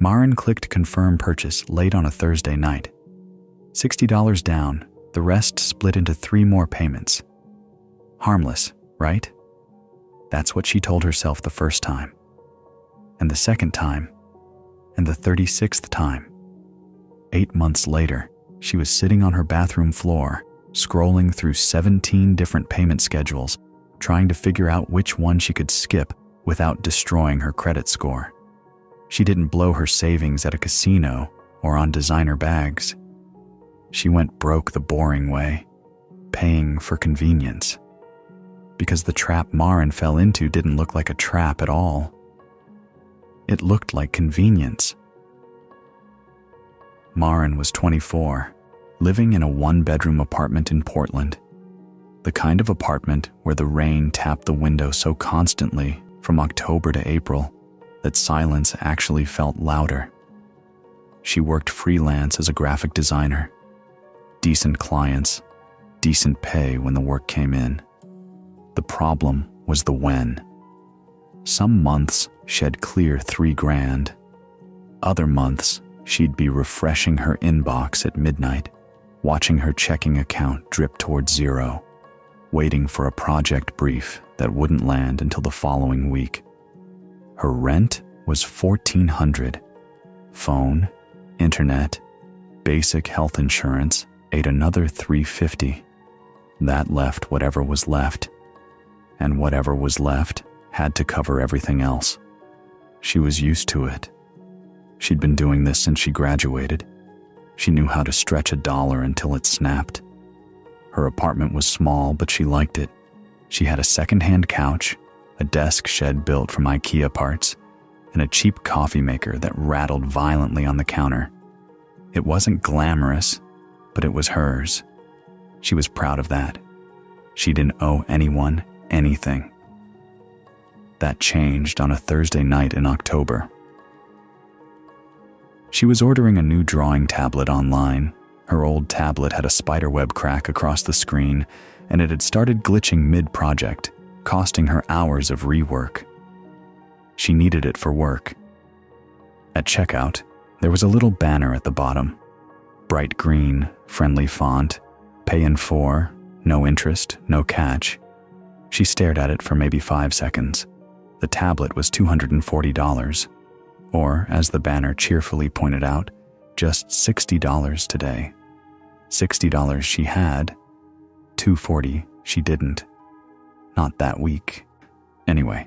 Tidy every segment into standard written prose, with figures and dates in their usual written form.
Maren clicked confirm purchase late on a Thursday night. $60 down, the rest split into 3 more payments. Harmless, right? That's what she told herself the first time. And the second time. And the 36th time. 8 months later, she was sitting on her bathroom floor, scrolling through 17 different payment schedules, trying to figure out which one she could skip without destroying her credit score. She didn't blow her savings at a casino or on designer bags. She went broke the boring way, paying for convenience. Because the trap Maren fell into didn't look like a trap at all. It looked like convenience. Maren was 24, living in a 1-bedroom apartment in Portland. The kind of apartment where the rain tapped the window so constantly from October to April that silence actually felt louder. She worked freelance as a graphic designer. Decent clients, decent pay when the work came in. The problem was the when. Some months she'd clear $3,000. Other months she'd be refreshing her inbox at midnight, watching her checking account drip towards zero, waiting for a project brief that wouldn't land until the following week. Her rent was $1,400. Phone, internet, basic health insurance ate another $350. That left whatever was left, and whatever was left had to cover everything else. She was used to it. She'd been doing this since she graduated. She knew how to stretch $1 until it snapped. Her apartment was small, but she liked it. She had a second-hand couch, a desk shed built from IKEA parts, and a cheap coffee maker that rattled violently on the counter. It wasn't glamorous, but it was hers. She was proud of that. She didn't owe anyone anything. That changed on a Thursday night in October. She was ordering a new drawing tablet online. Her old tablet had a spiderweb crack across the screen, and it had started glitching mid-project, costing her hours of rework. She needed it for work. At checkout, there was a little banner at the bottom. Bright green, friendly font, pay in 4, no interest, no catch. She stared at it for maybe 5 seconds. The tablet was $240, or, as the banner cheerfully pointed out, just $60 today. $60 she had, $240 she didn't. Not that week. Anyway,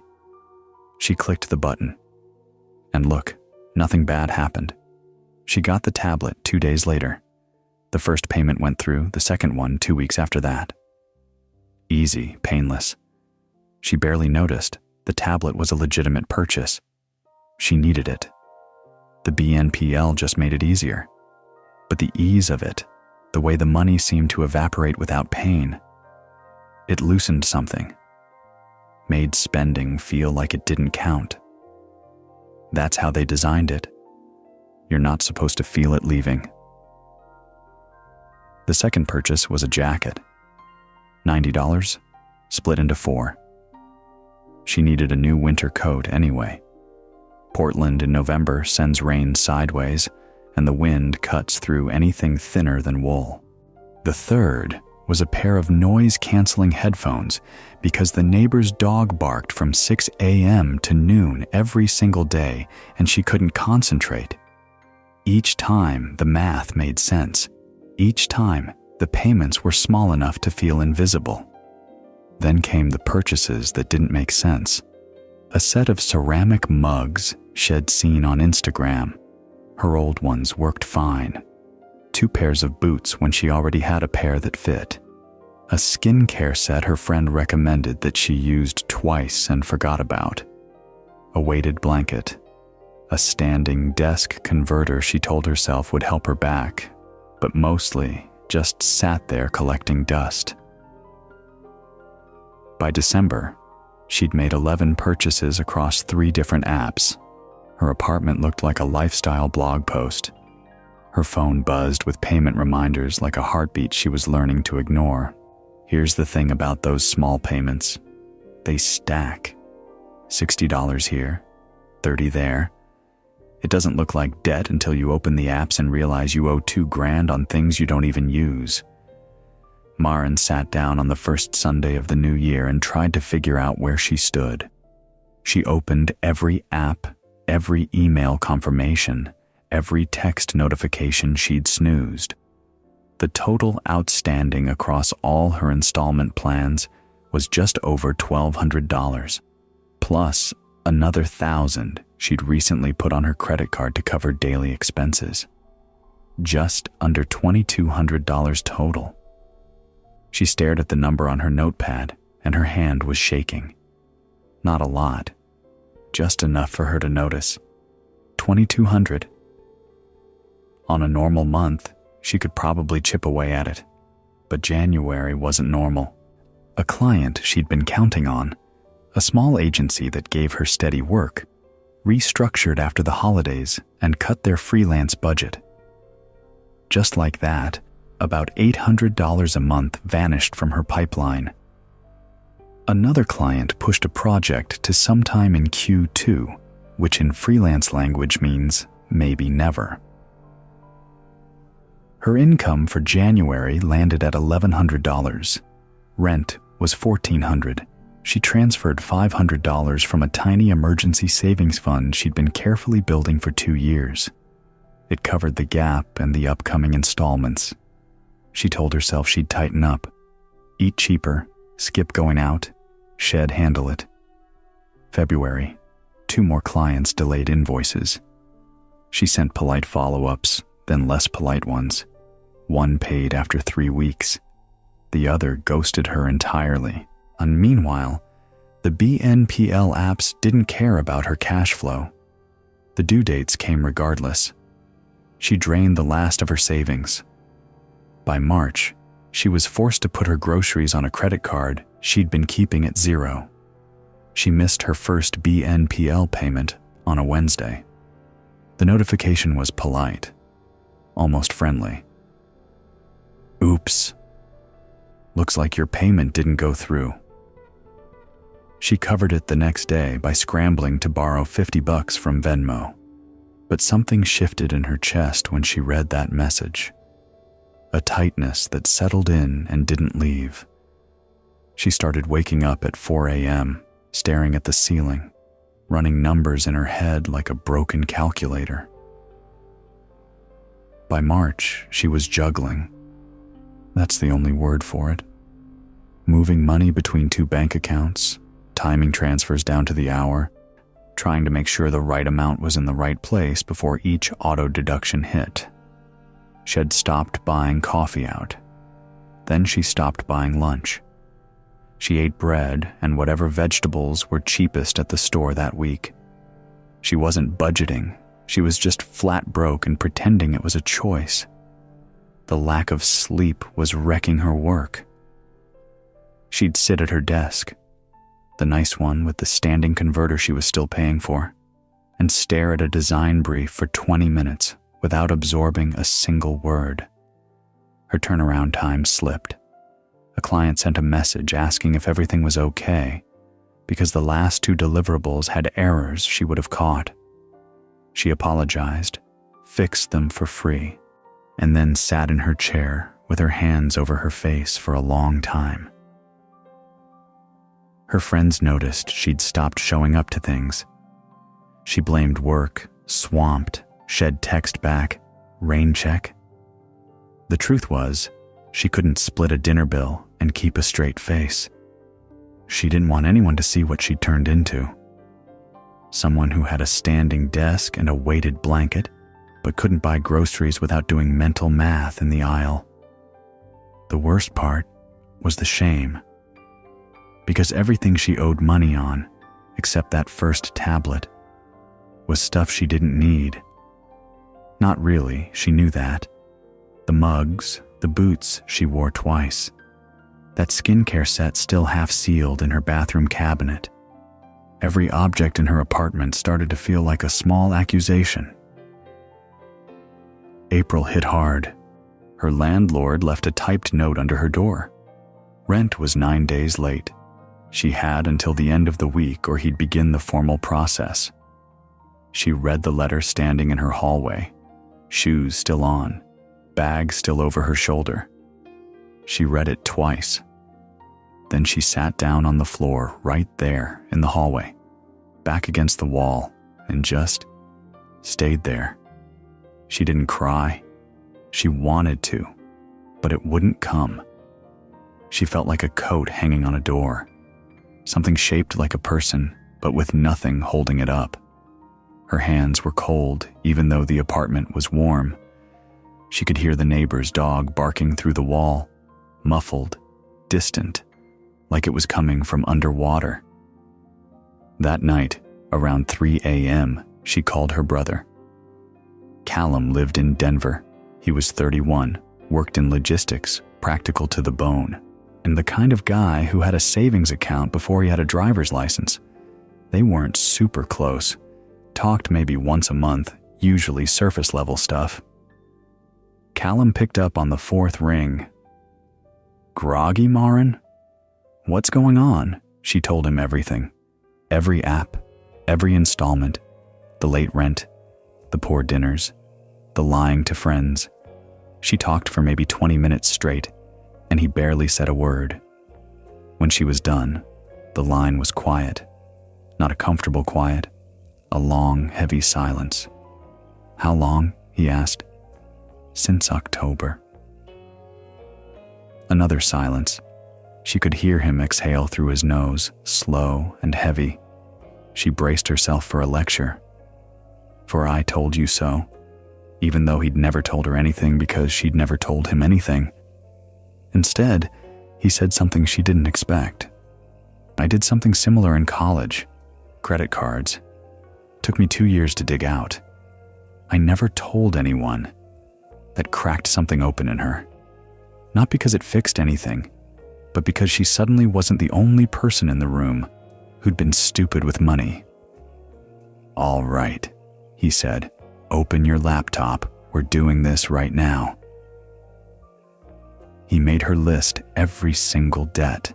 she clicked the button. And look, nothing bad happened. She got the tablet 2 days later. The first payment went through, the second one 2 weeks after that. Easy, painless. She barely noticed. The tablet was a legitimate purchase. She needed it. The BNPL just made it easier. But the ease of it, the way the money seemed to evaporate without pain, it loosened something. Made spending feel like it didn't count. That's how they designed it. You're not supposed to feel it leaving. The second purchase was a jacket. $90, split into 4. She needed a new winter coat anyway. Portland in November sends rain sideways, and the wind cuts through anything thinner than wool. The third was a pair of noise-canceling headphones because the neighbor's dog barked from 6 a.m. to noon every single day, and she couldn't concentrate. Each time, the math made sense. Each time, the payments were small enough to feel invisible. Then came the purchases that didn't make sense. A set of ceramic mugs she'd seen on Instagram. Her old ones worked fine. 2 pairs of boots when she already had a pair that fit. A skincare set her friend recommended that she used twice and forgot about. A weighted blanket. A standing desk converter she told herself would help her back, but mostly just sat there collecting dust. By December, she'd made 11 purchases across 3 different apps. Her apartment looked like a lifestyle blog post. Her phone buzzed with payment reminders like a heartbeat she was learning to ignore. Here's the thing about those small payments. They stack. $60 here, $30 there, It doesn't look like debt until you open the apps and realize you owe $2,000 on things you don't even use. Maren sat down on the first Sunday of the new year and tried to figure out where she stood. She opened every app, every email confirmation, every text notification she'd snoozed. The total outstanding across all her installment plans was just over $1,200, plus another $1,000 she'd recently put on her credit card to cover daily expenses. Just under $2,200 total. She stared at the number on her notepad, and her hand was shaking. Not a lot, just enough for her to notice. $2,200. On a normal month, she could probably chip away at it, but January wasn't normal. A client she'd been counting on, a small agency that gave her steady work, restructured after the holidays and cut their freelance budget. Just like that, about $800 a month vanished from her pipeline. Another client pushed a project to sometime in Q2, which in freelance language means maybe never. Her income for January landed at $1,100. Rent was $1,400. She transferred $500 from a tiny emergency savings fund she'd been carefully building for 2 years. It covered the gap and the upcoming installments. She told herself she'd tighten up, eat cheaper, skip going out, shed handle it. February, 2 more clients delayed invoices. She sent polite follow-ups, then less polite ones. One paid after 3 weeks. The other ghosted her entirely. And meanwhile, the BNPL apps didn't care about her cash flow. The due dates came regardless. She drained the last of her savings. By March, she was forced to put her groceries on a credit card she'd been keeping at zero. She missed her first BNPL payment on a Wednesday. The notification was polite, almost friendly. Oops. Looks like your payment didn't go through. She covered it the next day by scrambling to borrow $50 from Venmo. But something shifted in her chest when she read that message. A tightness that settled in and didn't leave. She started waking up at 4 a.m., staring at the ceiling, running numbers in her head like a broken calculator. By March, she was juggling. That's the only word for it. Moving money between 2 bank accounts, timing transfers down to the hour, trying to make sure the right amount was in the right place before each auto deduction hit. She had stopped buying coffee out. Then she stopped buying lunch. She ate bread and whatever vegetables were cheapest at the store that week. She wasn't budgeting. She was just flat broke and pretending it was a choice. The lack of sleep was wrecking her work. She'd sit at her desk, the nice one with the standing converter she was still paying for, and stare at a design brief for 20 minutes without absorbing a single word. Her turnaround time slipped. A client sent a message asking if everything was okay, because the last 2 deliverables had errors she would have caught. She apologized, fixed them for free, and then sat in her chair with her hands over her face for a long time. Her friends noticed she'd stopped showing up to things. She blamed work, swamped, shed text back, rain check. The truth was, she couldn't split a dinner bill and keep a straight face. She didn't want anyone to see what she'd turned into. Someone who had a standing desk and a weighted blanket, but couldn't buy groceries without doing mental math in the aisle. The worst part was the shame. Because everything she owed money on, except that first tablet, was stuff she didn't need. Not really, she knew that. The mugs, the boots she wore twice. That skincare set still half sealed in her bathroom cabinet. Every object in her apartment started to feel like a small accusation. April hit hard. Her landlord left a typed note under her door. Rent was 9 days late. She had until the end of the week or he'd begin the formal process. She read the letter standing in her hallway, shoes still on, bag still over her shoulder. She read it twice. Then she sat down on the floor right there in the hallway, back against the wall, and just stayed there. She didn't cry. She wanted to, but it wouldn't come. She felt like a coat hanging on a door, something shaped like a person, but with nothing holding it up. Her hands were cold, even though the apartment was warm. She could hear the neighbor's dog barking through the wall, muffled, distant, like it was coming from underwater. That night, around 3 a.m., she called her brother. Callum lived in Denver. He was 31, worked in logistics, practical to the bone, and the kind of guy who had a savings account before he had a driver's license. They weren't super close. Talked maybe once a month, usually surface level stuff. Callum picked up on the fourth ring. "Groggy, Marin? What's going on?" She told him everything. Every app, every installment, the late rent, the poor dinners, the lying to friends. She talked for maybe 20 minutes straight, and he barely said a word. When she was done, the line was quiet. Not a comfortable quiet, a long, heavy silence. "How long?" he asked. "Since October." Another silence. She could hear him exhale through his nose, slow and heavy. She braced herself for a lecture. For I told you so, even though he'd never told her anything because she'd never told him anything. Instead, he said something she didn't expect. "I did something similar in college. Credit cards. Took me 2 years to dig out. I never told anyone." That cracked something open in her. Not because it fixed anything, but because she suddenly wasn't the only person in the room who'd been stupid with money. "All right," he said. "Open your laptop. We're doing this right now." He made her list every single debt.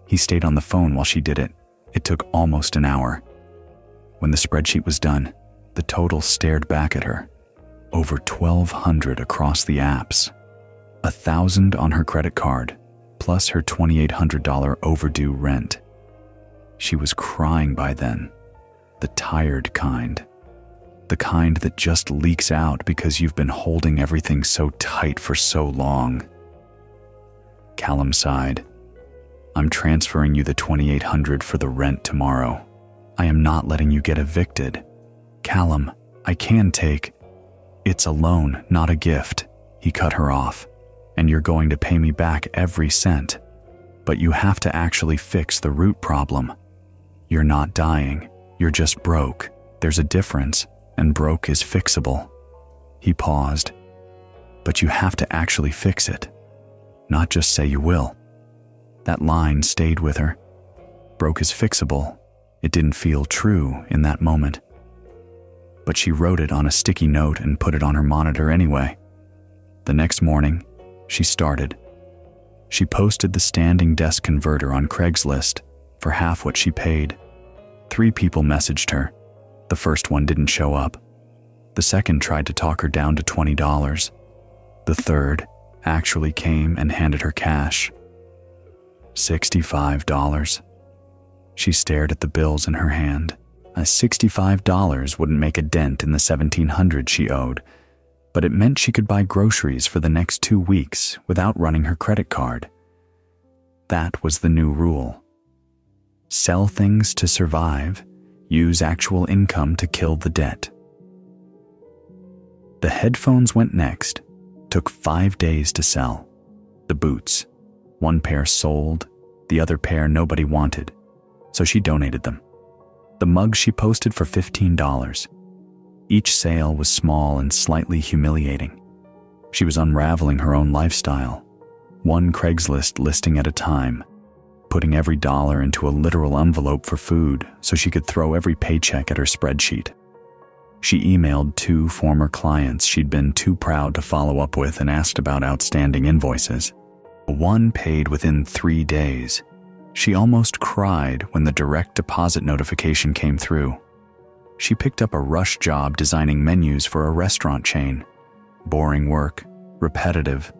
He stayed on the phone while she did it. It took almost an hour. When the spreadsheet was done, the total stared back at her. Over $1,200 across the apps. $1,000 on her credit card, plus her $2,800 overdue rent. She was crying by then. The tired kind. The kind that just leaks out because you've been holding everything so tight for so long. Callum sighed. "I'm transferring you the $2,800 for the rent tomorrow. I am not letting you get evicted. Callum, I can take..." "It's a loan, not a gift," he cut her off. "And you're going to pay me back every cent. But you have to actually fix the root problem. You're not dying, you're just broke. There's a difference, and broke is fixable." He paused. "But you have to actually fix it. Not just say you will." That line stayed with her. Broke is fixable. It didn't feel true in that moment. But she wrote it on a sticky note and put it on her monitor anyway. The next morning, she started. She posted the standing desk converter on Craigslist for half what she paid. 3 people messaged her. The first one didn't show up. The second tried to talk her down to $20. The third actually came and handed her cash. $65. She stared at the bills in her hand. $65 wouldn't make a dent in the $1,700 she owed, but it meant she could buy groceries for the next 2 weeks without running her credit card. That was the new rule. Sell things to survive, use actual income to kill the debt. The headphones went next. Took 5 days to sell. The boots. 1 pair sold, the other pair nobody wanted, so she donated them. The mugs she posted for $15. Each sale was small and slightly humiliating. She was unraveling her own lifestyle, 1 Craigslist listing at a time, putting every dollar into a literal envelope for food so she could throw every paycheck at her spreadsheet. She emailed 2 former clients she'd been too proud to follow up with and asked about outstanding invoices. 1 paid within 3 days. She almost cried when the direct deposit notification came through. She picked up a rush job designing menus for a restaurant chain. Boring work, repetitive,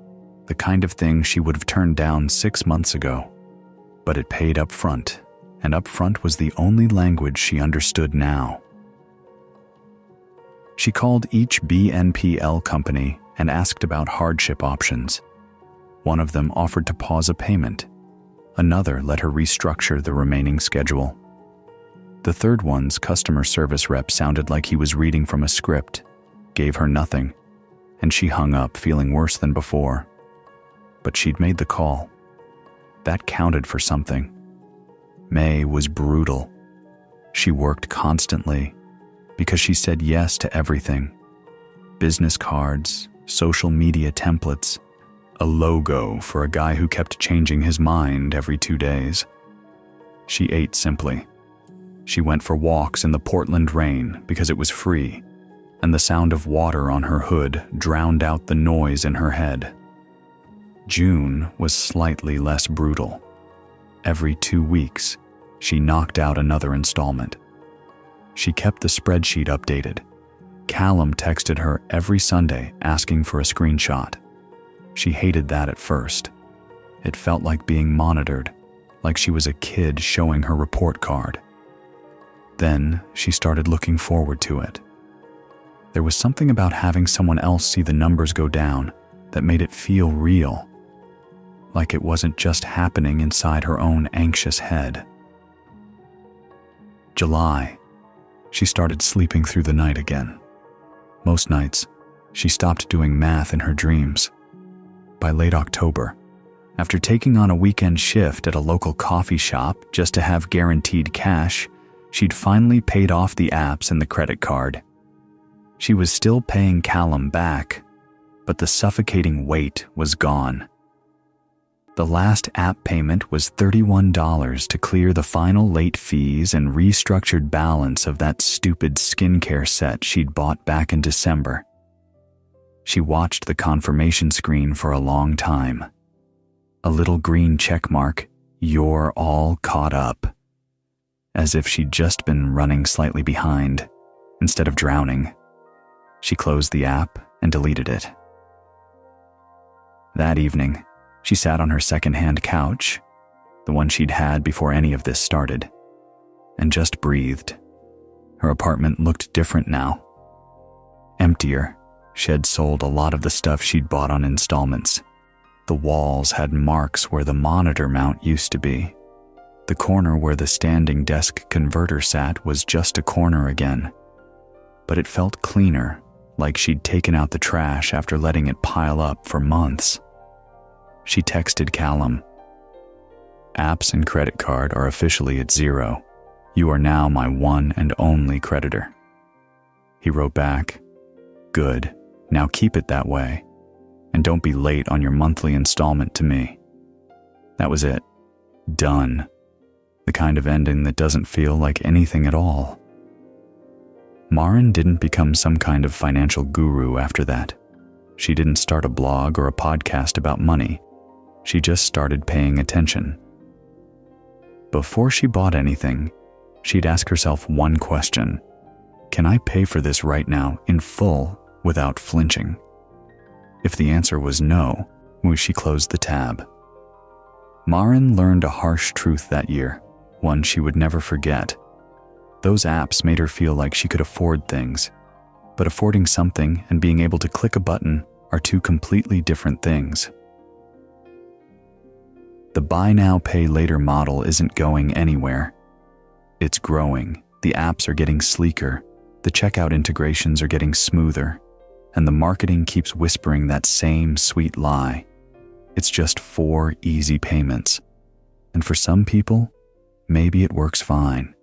the kind of thing she would have turned down 6 months ago. But it paid up front, and up front was the only language she understood now. She called each BNPL company and asked about hardship options. One of them offered to pause a payment. Another let her restructure the remaining schedule. The third one's customer service rep sounded like he was reading from a script, gave her nothing, and she hung up feeling worse than before. But she'd made the call. That counted for something. May was brutal. She worked constantly because she said yes to everything. Business cards, social media templates, a logo for a guy who kept changing his mind every 2 days. She ate simply. She went for walks in the Portland rain because it was free, and the sound of water on her hood drowned out the noise in her head. June was slightly less brutal. Every 2 weeks, she knocked out another installment. She kept the spreadsheet updated. Callum texted her every Sunday asking for a screenshot. She hated that at first. It felt like being monitored, like she was a kid showing her report card. Then she started looking forward to it. There was something about having someone else see the numbers go down that made it feel real, like it wasn't just happening inside her own anxious head. July. She started sleeping through the night again. Most nights, she stopped doing math in her dreams. By late October, after taking on a weekend shift at a local coffee shop just to have guaranteed cash, she'd finally paid off the apps and the credit card. She was still paying Callum back, but the suffocating weight was gone. The last app payment was $31 to clear the final late fees and restructured balance of that stupid skincare set she'd bought back in December. She watched the confirmation screen for a long time. A little green checkmark, "You're all caught up." As if she'd just been running slightly behind, instead of drowning. She closed the app and deleted it. That evening, she sat on her second-hand couch, the one she'd had before any of this started, and just breathed. Her apartment looked different now. Emptier. She'd sold a lot of the stuff she'd bought on installments. The walls had marks where the monitor mount used to be. The corner where the standing desk converter sat was just a corner again. But it felt cleaner, like she'd taken out the trash after letting it pile up for months. She texted Callum. "Apps and credit card are officially at 0. You are now my one and only creditor." He wrote back, "Good, now keep it that way. And don't be late on your monthly installment to me." That was it. Done. The kind of ending that doesn't feel like anything at all. Maren didn't become some kind of financial guru after that. She didn't start a blog or a podcast about money. She just started paying attention. Before she bought anything, she'd ask herself one question: can I pay for this right now in full without flinching? If the answer was no, she closed the tab. Maren learned a harsh truth that year, one she would never forget. Those apps made her feel like she could afford things, but affording something and being able to click a button are two completely different things. The buy now, pay later model isn't going anywhere. It's growing. The apps are getting sleeker, the checkout integrations are getting smoother, and the marketing keeps whispering that same sweet lie. It's just 4 easy payments. And for some people, maybe it works fine.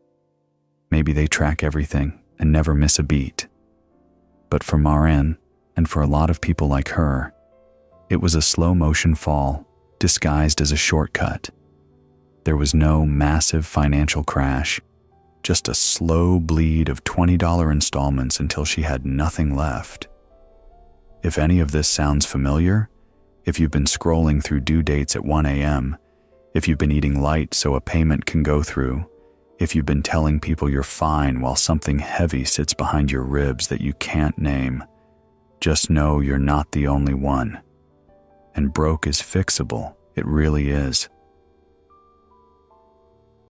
Maybe they track everything and never miss a beat. But for Maren, and for a lot of people like her, it was a slow motion fall disguised as a shortcut. There was no massive financial crash, just a slow bleed of $20 installments until she had nothing left. If any of this sounds familiar, if you've been scrolling through due dates at 1 a.m., if you've been eating light so a payment can go through, If you've been telling people you're fine while something heavy sits behind your ribs that you can't name, just know you're not the only one. And broke is fixable, it really is.